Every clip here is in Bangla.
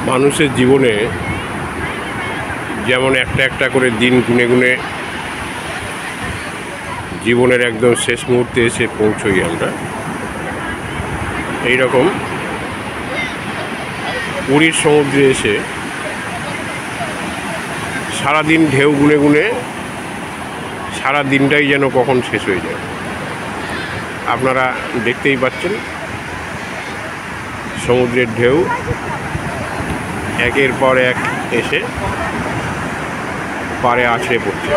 মানুষের জীবনে যেমন একটা একটা করে দিন গুনে গুনে জীবনের একদম শেষ মুহূর্তে এসে পৌঁছই আমরা, এই রকম পুরীর সমুদ্রে এসে সারাদিন ঢেউ গুনে গুনে সারা দিনটাই যেন কখন শেষ হয়ে যায়। আপনারা দেখতেই পাচ্ছেন সমুদ্রের ঢেউ একের পর এক এসে পাড়ে আছড়ে পড়ছে।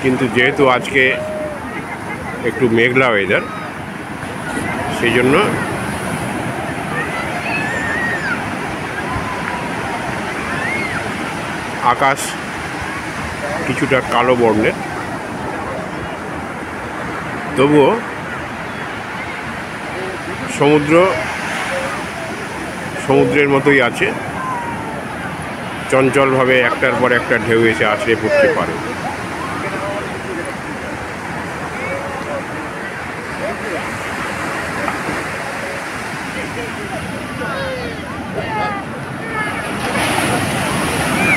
কিন্তু যেহেতু আজকে একটু মেঘলা ওয়েদার, সেই জন্য আকাশ কিছুটা কালো বর্ণের, তবুও সমুদ্রের মতোই আছে, চঞ্চলভাবে একটার পর একটা ঢেউ এসে আছড়ে পড়তে পারে।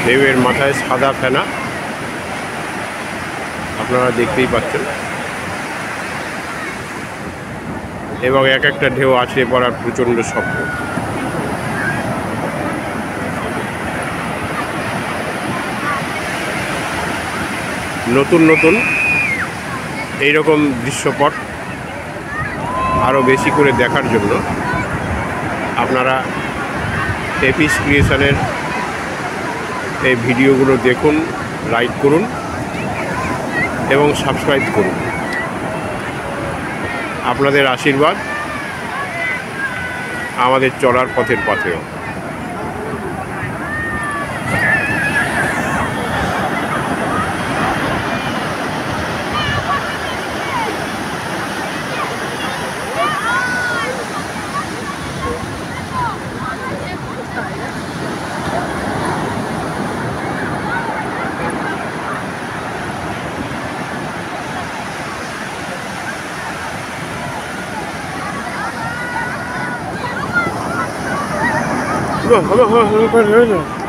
ঢেউয়ের মাথায় সাদা ফেনা আপনারা দেখতেই পাচ্ছেন, এবং এক একটা ঢেউ আছড়ে পড়ার প্রচণ্ড শব্দ। নতুন নতুন এইরকম দৃশ্যপট আরও বেশি করে দেখার জন্য আপনারা এপিস ক্রিয়েশনের এই ভিডিওগুলো দেখুন, লাইক করুন এবং সাবস্ক্রাইব করুন। আপনাদের আশীর্বাদ আমাদের চলার পথের পথেও। Hadi, hadi, hadi, hadi.